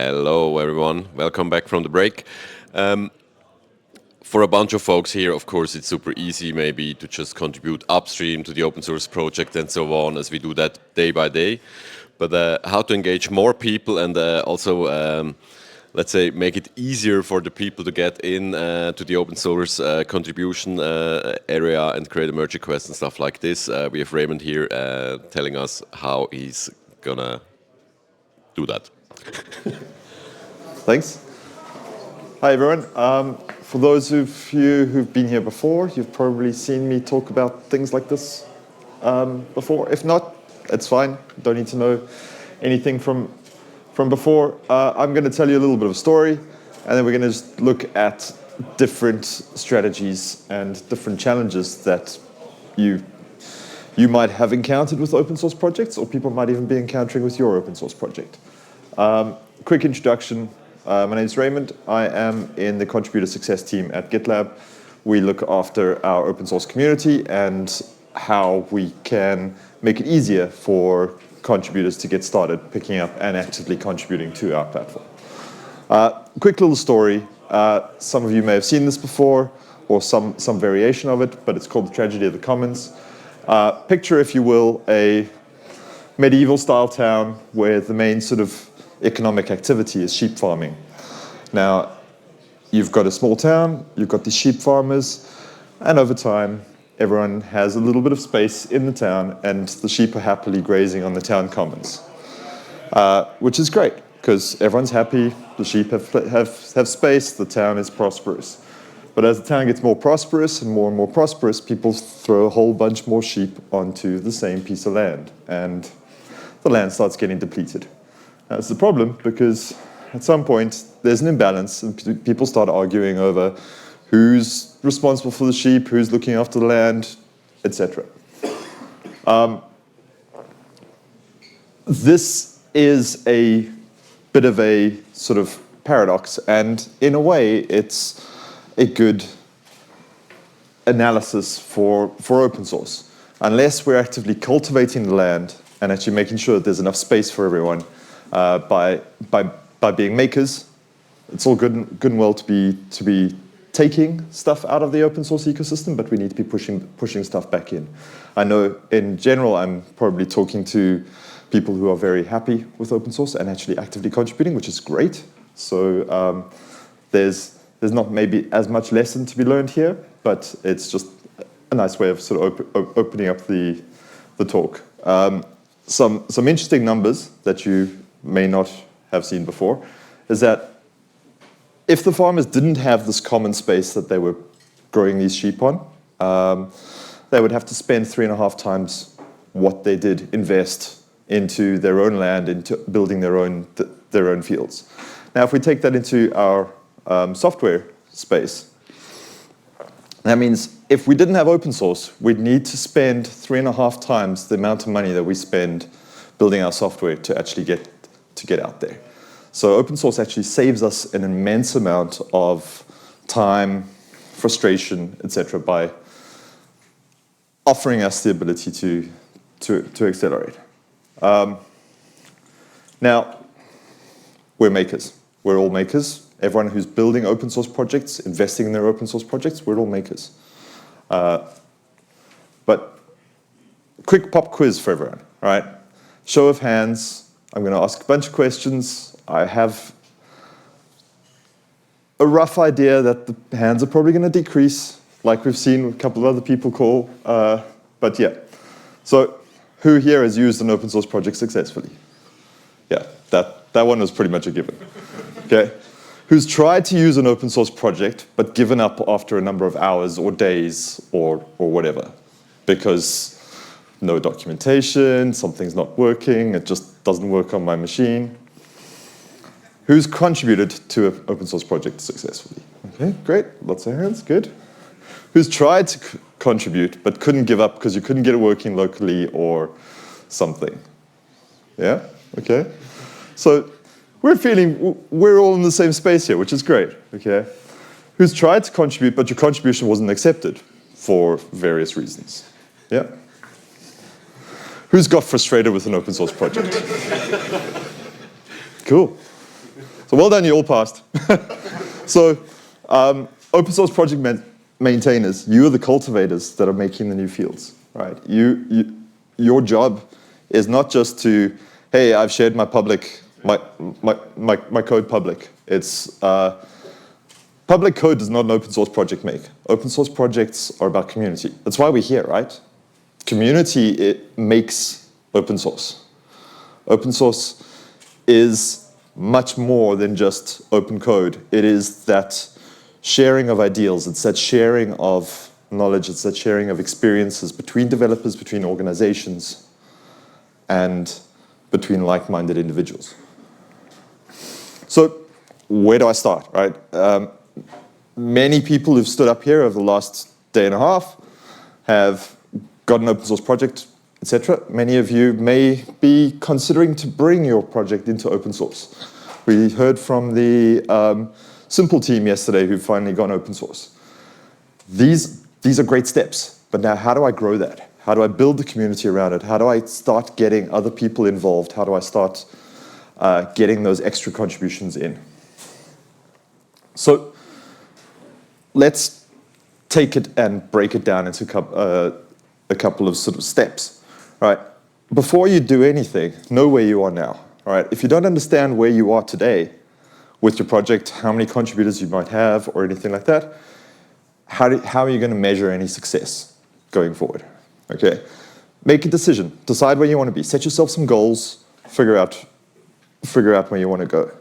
Hello, everyone. Welcome back from the break. For a bunch of folks here, of course, it's super easy maybe to just contribute upstream to the open source project and so on, as we do that day by day. But how to engage more people and also, let's say, make it easier for the people to get in to the open source contribution area and create a merge request and stuff like this. We have Raymond here telling us how he's gonna do that. Thanks. Hi, everyone. For those of you who've been here before, you've probably seen me talk about things like this before. If not, it's fine. Don't need to know anything from before. I'm going to tell you a little bit of a story, and then we're going to just look at different strategies and different challenges that you might have encountered with open source projects, or people might even be encountering with your open source project. Quick introduction. My name is Raymond. I am in the contributor success team at GitLab. We look after our open source community and how we can make it easier for contributors to get started picking up and actively contributing to our platform. Quick little story. Some of you may have seen this before, or some variation of it, but it's called the Tragedy of the Commons. Picture, if you will, a medieval-style town where the main sort of economic activity is sheep farming. Now, you've got a small town, you've got these sheep farmers, and over time, everyone has a little bit of space in the town, and the sheep are happily grazing on the town commons, which is great, because everyone's happy, the sheep have space, the town is prosperous. But as the town gets more prosperous and more prosperous, people throw a whole bunch more sheep onto the same piece of land, and the land starts getting depleted. That's the problem, because at some point there's an imbalance and people start arguing over who's responsible for the sheep, who's looking after the land, etc. This is a bit of a sort of paradox, and in a way it's a good analysis for open source. Unless we're actively cultivating the land and actually making sure that there's enough space for everyone, by being makers, it's all good and well to be taking stuff out of the open source ecosystem, but we need to be pushing stuff back in. I know in general I'm probably talking to people who are very happy with open source and actually actively contributing, which is great. So there's not maybe as much lesson to be learned here, but it's just a nice way of sort of opening up the talk. Some interesting numbers that you may not have seen before is that if the farmers didn't have this common space that they were growing these sheep on, they would have to spend 3.5 times what they did invest into their own land, into building their own fields. Now, if we take that into our software space, that means if we didn't have open source, we'd need to spend 3.5 times the amount of money that we spend building our software to actually get out there. So open source actually saves us an immense amount of time, frustration, etc. by offering us the ability to accelerate. Now, we're makers. We're all makers. Everyone who's building open source projects, investing in their open source projects, we're all makers. But quick pop quiz for everyone, all right? Show of hands. I'm going to ask a bunch of questions. I have a rough idea that the hands are probably going to decrease, like we've seen a couple of other people call. But yeah. So who here has used an open source project successfully? Yeah, that one was pretty much a given. Okay. Who's tried to use an open source project but given up after a number of hours or days or whatever, because no documentation, something's not working, it just doesn't work on my machine. Who's contributed to an open source project successfully? Okay, great, lots of hands, good. Who's tried to contribute but couldn't give up because you couldn't get it working locally or something? Yeah, okay. So we're all in the same space here, which is great, okay? Who's tried to contribute but your contribution wasn't accepted for various reasons? Yeah. Who's got frustrated with an open source project? Cool. So well done, you all passed. So open source project maintainers, you are the cultivators that are making the new fields, right? Your job is not just to, hey, I've shared my code public. It's public code does not an open source project make. Open source projects are about community. That's why we're here, right? Community, it makes open source. Open source is much more than just open code. It is that sharing of ideals. It's that sharing of knowledge. It's that sharing of experiences between developers, between organizations, and between like-minded individuals. So where do I start, right? Many people who've stood up here over the last day and a half have got an open source project, etc. Many of you may be considering to bring your project into open source. We heard from the Simple team yesterday who've finally gone open source. These are great steps, but now how do I grow that? How do I build the community around it? How do I start getting other people involved? How do I start getting those extra contributions in? So let's take it and break it down into a couple of sort of steps. All right. Before you do anything, know where you are now. All right. If you don't understand where you are today with your project, how many contributors you might have or anything like that, how are you going to measure any success going forward? Okay. Make a decision. Decide where you want to be. Set yourself some goals. Figure out where you want to go.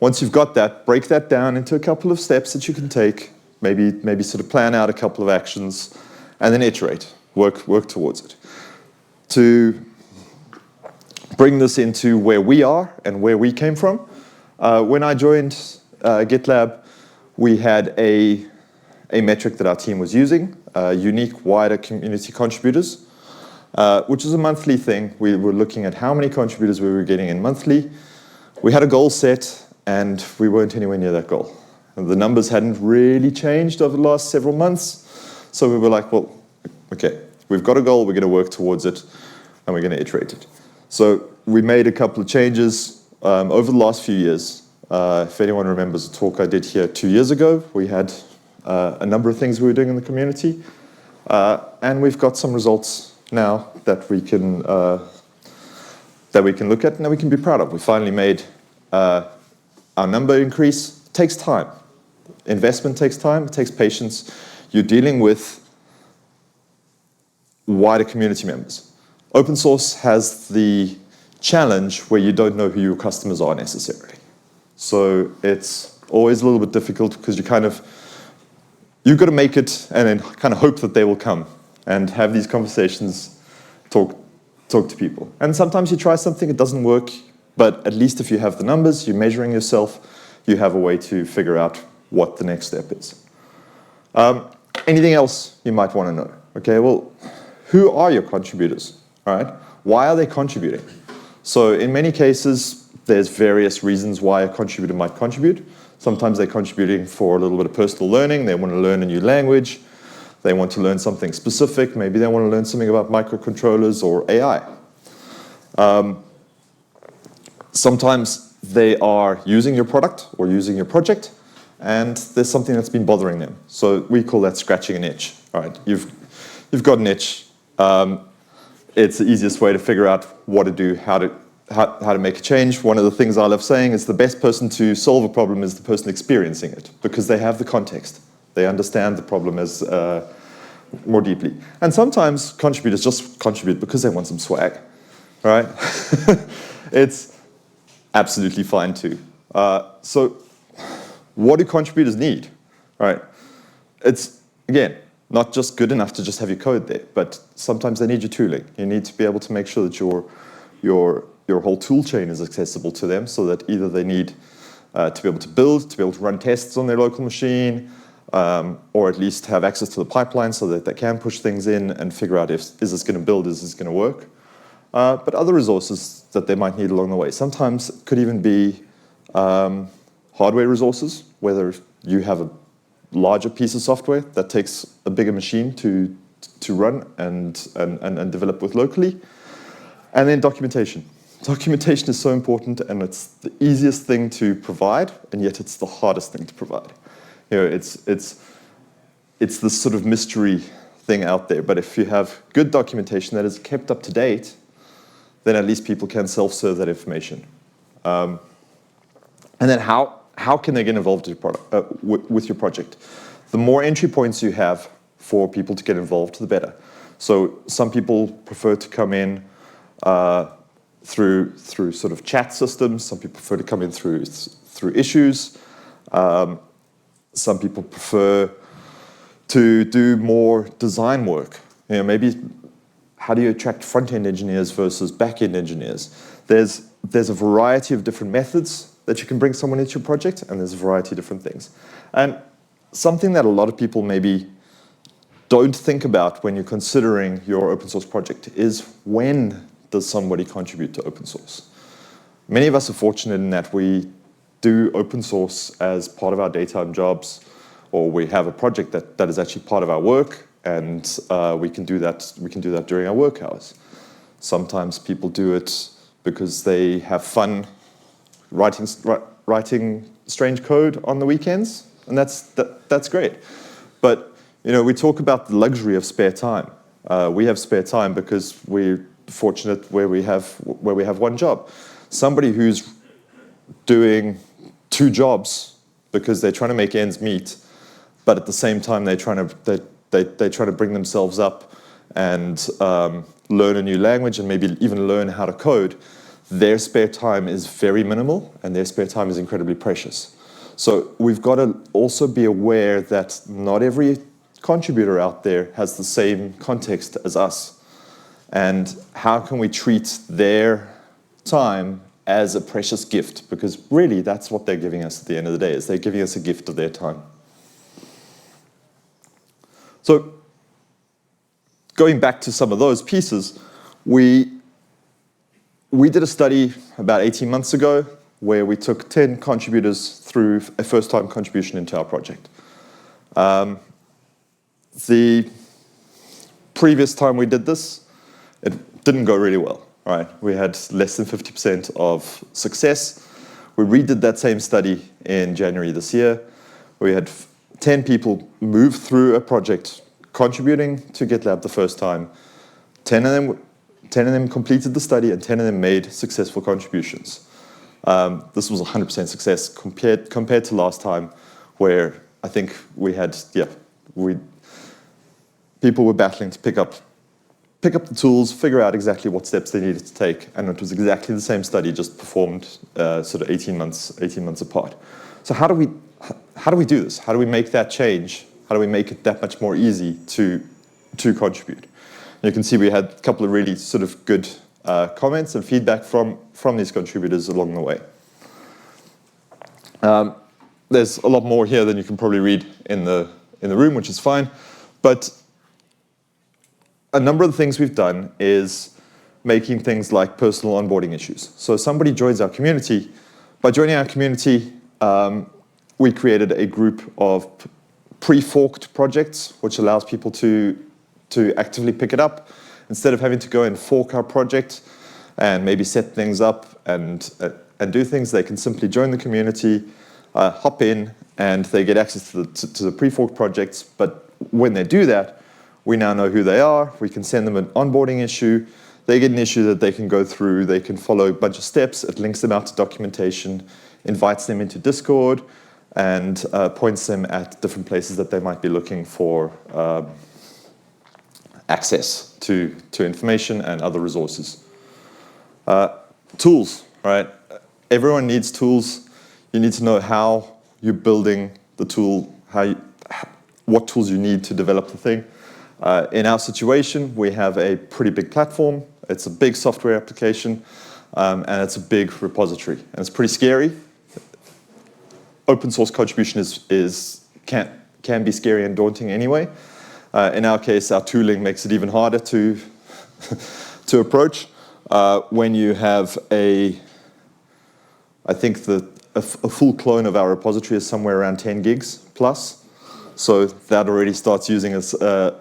Once you've got that, break that down into a couple of steps that you can take. Maybe sort of plan out a couple of actions, and then iterate. Work towards it. To bring this into where we are and where we came from, when I joined GitLab, we had a metric that our team was using, unique wider community contributors, which is a monthly thing. We were looking at how many contributors we were getting in monthly. We had a goal set, and we weren't anywhere near that goal. And the numbers hadn't really changed over the last several months, so we were like, well, okay, we've got a goal, we're going to work towards it, and we're going to iterate it. So we made a couple of changes over the last few years. If anyone remembers a talk I did here 2 years ago, we had a number of things we were doing in the community, and we've got some results now that we can look at and that we can be proud of. We finally made our number increase. It takes time. Investment takes time. It takes patience. You're dealing with wider community members. Open source has the challenge where you don't know who your customers are necessarily. So it's always a little bit difficult because you've got to make it and then kind of hope that they will come and have these conversations, talk to people. And sometimes you try something, it doesn't work, but at least if you have the numbers, you're measuring yourself, you have a way to figure out what the next step is. Anything else you might want to know? Okay, well, who are your contributors? All right, why are they contributing? So in many cases, there's various reasons why a contributor might contribute. Sometimes they're contributing for a little bit of personal learning. They want to learn a new language. They want to learn something specific. Maybe they want to learn something about microcontrollers or AI. Sometimes they are using your product or using your project, and there's something that's been bothering them. So we call that scratching an itch. All right, you've got an itch. It's the easiest way to figure out what to do, how to make a change. One of the things I love saying is the best person to solve a problem is the person experiencing it, because they have the context. They understand the problem as more deeply. And sometimes contributors just contribute because they want some swag, right? It's absolutely fine too. So what do contributors need, right? It's, again, not just good enough to just have your code there, but sometimes they need your tooling. You need to be able to make sure that your whole tool chain is accessible to them, so that either they need to be able to build, to be able to run tests on their local machine, or at least have access to the pipeline so that they can push things in and figure out is this going to build, is this going to work? But other resources that they might need along the way. Sometimes it could even be hardware resources, whether you have a larger piece of software that takes a bigger machine to run and develop with locally. And then documentation. Documentation is so important, and it's the easiest thing to provide, and yet it's the hardest thing to provide. It's this sort of mystery thing out there, but if you have good documentation that is kept up to date, then at least people can self-serve that information. And then how can they get involved with your project? The more entry points you have for people to get involved, the better. So some people prefer to come in through sort of chat systems. Some people prefer to come in through issues. Some people prefer to do more design work. Maybe how do you attract front-end engineers versus back-end engineers? There's a variety of different methods that you can bring someone into your project, and there's a variety of different things. And something that a lot of people maybe don't think about when you're considering your open source project is, when does somebody contribute to open source? Many of us are fortunate in that we do open source as part of our daytime jobs, or we have a project that is actually part of our work, and we can do that during our work hours. Sometimes people do it because they have fun writing strange code on the weekends, and that's great. But we talk about the luxury of spare time. We have spare time because we're fortunate where we have one job. Somebody who's doing 2 jobs because they're trying to make ends meet, but at the same time they're trying to bring themselves up and learn a new language and maybe even learn how to code. Their spare time is very minimal, and their spare time is incredibly precious. So we've got to also be aware that not every contributor out there has the same context as us. And how can we treat their time as a precious gift? Because really, that's what they're giving us at the end of the day, is they're giving us a gift of their time. So going back to some of those pieces, we did a study about 18 months ago where we took 10 contributors through a first-time contribution into our project. The previous time we did this, it didn't go really well. Right? We had less than 50% of success. We redid that same study in January this year. We had 10 people move through a project contributing to GitLab the first time. 10 of them completed the study, and 10 of them made successful contributions. This was 100% success compared to last time, where I think we had, people were battling to pick up the tools, figure out exactly what steps they needed to take, and it was exactly the same study, just performed sort of 18 months apart. So how do we do this? How do we make that change? How do we make it that much more easy to contribute? You can see we had a couple of really sort of good comments and feedback from these contributors along the way. There's a lot more here than you can probably read in the room, which is fine, but a number of the things we've done is making things like personal onboarding issues. So somebody joins our community. By joining our community, we created a group of pre-forked projects, which allows people to actively pick it up. Instead of having to go and fork our project and maybe set things up and do things, they can simply join the community, hop in, and they get access to the pre-forked projects. But when they do that, we now know who they are. We can send them an onboarding issue. They get an issue that they can go through. They can follow a bunch of steps. It links them out to documentation, invites them into Discord, and points them at different places that they might be looking for access to information and other resources. Tools, right? Everyone needs tools. You need to know how you're building the tool, what tools you need to develop the thing. In our situation, we have a pretty big platform. It's a big software application, and it's a big repository. And it's pretty scary. Open source contribution can be scary and daunting anyway. In our case, our tooling makes it even harder to approach. When you have I think a full clone of our repository is somewhere around 10 gigs plus. So that already starts using a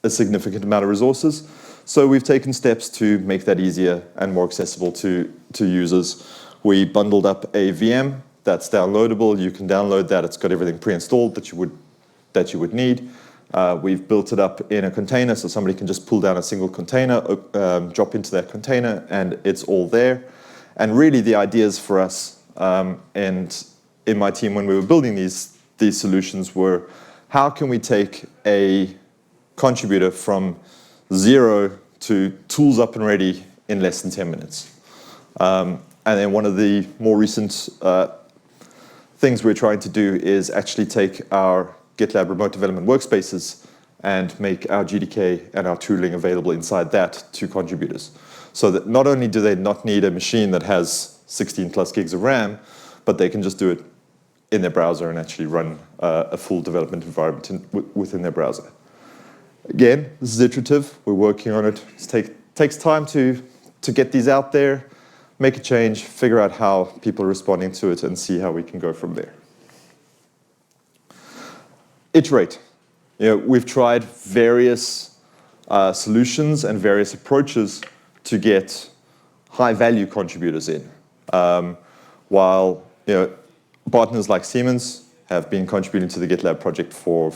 significant amount of resources. So we've taken steps to make that easier and more accessible to users. We bundled up a VM that's downloadable. You can download that. It's got everything pre-installed that you would need. We've built it up in a container, so somebody can just pull down a single container, drop into that container, and it's all there. And really, the ideas for us and in my team when we were building these solutions were, how can we take a contributor from 0 to tools up and ready in less than 10 minutes? And then one of the more recent things we're trying to do is actually take our GitLab remote development workspaces and make our GDK and our tooling available inside that to contributors. So that not only do they not need a machine that has 16 plus gigs of RAM, but they can just do it in their browser and actually run a full development environment within their browser. Again, this is iterative. We're working on it. It takes time to get these out there, make a change, figure out how people are responding to it, and see how we can go from there. Iterate. We've tried various solutions and various approaches to get high-value contributors in. While partners like Siemens have been contributing to the GitLab project for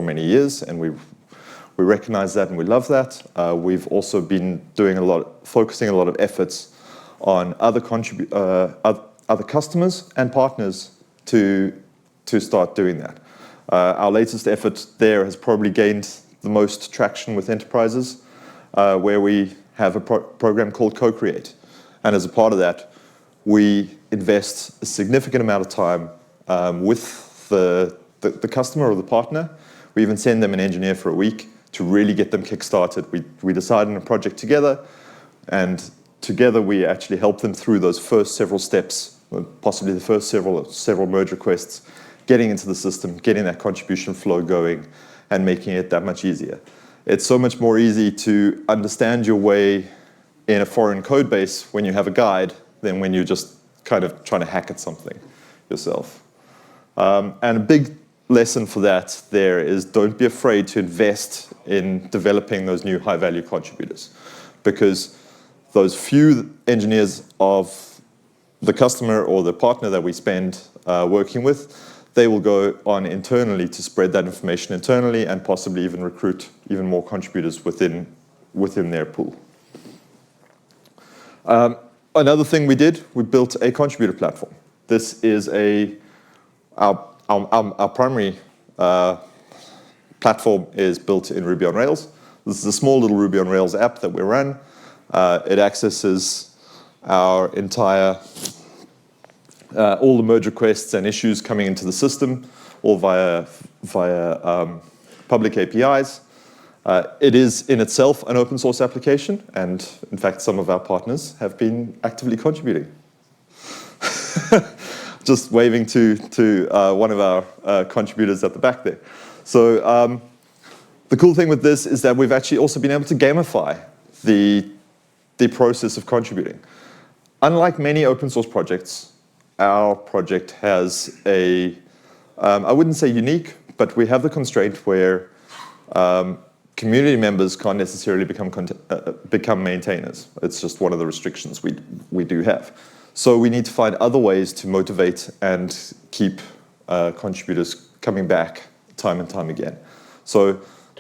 many years, and we recognize that and we love that. We've also been focusing a lot of efforts on other customers and partners to start doing that. Our latest effort there has probably gained the most traction with enterprises, where we have a program called Co-Create. And as a part of that, we invest a significant amount of time with the customer or the partner. We even send them an engineer for a week to really get them kick-started. We decide on a project together, and together we actually help them through those first several steps, possibly the first several merge requests, getting into the system, getting that contribution flow going, and making it that much easier. It's so much more easy to understand your way in a foreign code base when you have a guide than when you're just kind of trying to hack at something yourself. And a big lesson for that there is, don't be afraid to invest in developing those new high-value contributors, because those few engineers of the customer or the partner that we spend working with, they will go on internally to spread that information internally and possibly even recruit even more contributors within their pool. Another thing we did, we built a contributor platform. This is our primary platform is built in Ruby on Rails. This is a small little Ruby on Rails app that we run. It accesses our entire all the merge requests and issues coming into the system, all via public APIs. It is in itself an open source application, and in fact, some of our partners have been actively contributing. Just waving to one of our contributors at the back there. So the cool thing with this is that we've actually also been able to gamify the process of contributing. Unlike many open source projects, our project has I wouldn't say unique, but we have the constraint where community members can't necessarily become maintainers. It's just one of the restrictions we do have. So we need to find other ways to motivate and keep contributors coming back time and time again. So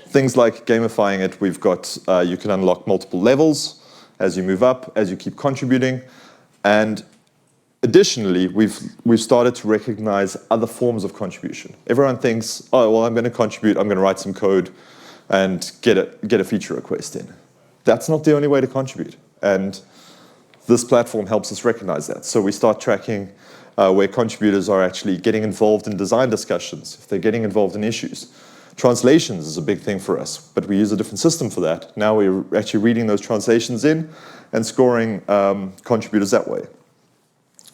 things like gamifying it, we've got, you can unlock multiple levels as you move up, as you keep contributing. And additionally, we've started to recognize other forms of contribution. Everyone thinks, oh, well, I'm going to contribute, I'm going to write some code and get a feature request in. That's not the only way to contribute. And this platform helps us recognize that. So we start tracking where contributors are actually getting involved in design discussions, if they're getting involved in issues. Translations is a big thing for us, but we use a different system for that. Now we're actually reading those translations in and scoring contributors that way.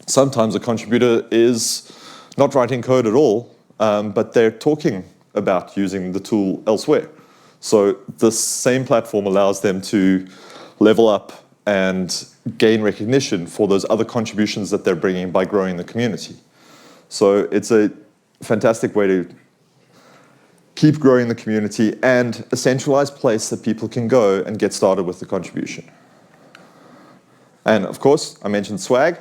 Sometimes a contributor is not writing code at all, but they're talking about using the tool elsewhere. So this same platform allows them to level up and gain recognition for those other contributions that they're bringing by growing the community. So it's a fantastic way to keep growing the community, and a centralized place that people can go and get started with the contribution. And of course, I mentioned swag.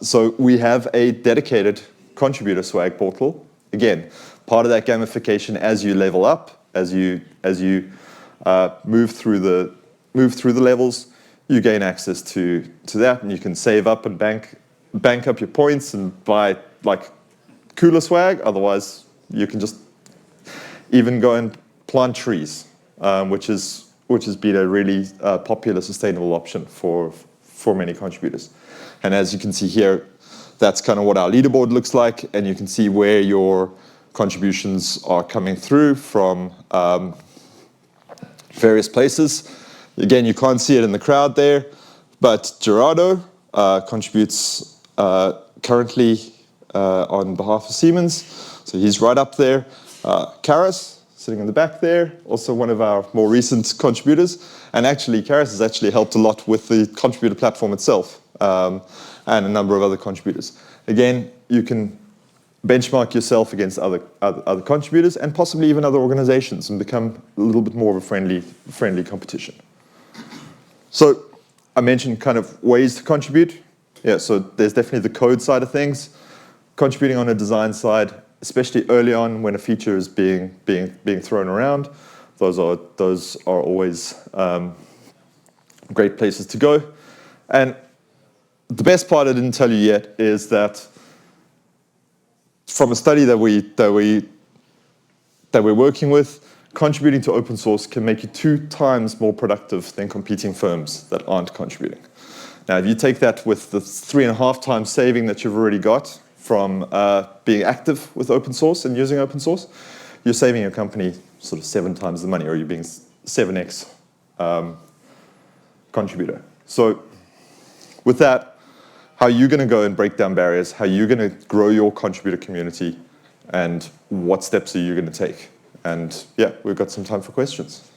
So we have a dedicated contributor swag portal. Again, part of that gamification as you level up, as you move through the levels, you gain access to that, and you can save up and bank up your points and buy like cooler swag. Otherwise, you can just even go and plant trees, which has been a really popular sustainable option for many contributors. And as you can see here, that's kind of what our leaderboard looks like, and you can see where your contributions are coming through from various places. Again, you can't see it in the crowd there, but Gerardo contributes currently on behalf of Siemens, so he's right up there. Karas, sitting in the back there, also one of our more recent contributors. And actually, Karas has actually helped a lot with the contributor platform itself, and a number of other contributors. Again, you can benchmark yourself against other contributors and possibly even other organizations and become a little bit more of a friendly competition. So I mentioned kind of ways to contribute. Yeah, so there's definitely the code side of things. Contributing on a design side, especially early on when a feature is being thrown around, those are always great places to go. And the best part I didn't tell you yet is that from a study that we're working with, contributing to open source can make you 2 times more productive than competing firms that aren't contributing. Now, if you take that with the 3.5 times saving that you've already got from being active with open source and using open source, you're saving your company sort of 7 times the money, or you're being 7x contributor. So with that, how are you going to go and break down barriers? How are you going to grow your contributor community? And what steps are you going to take? And yeah, we've got some time for questions.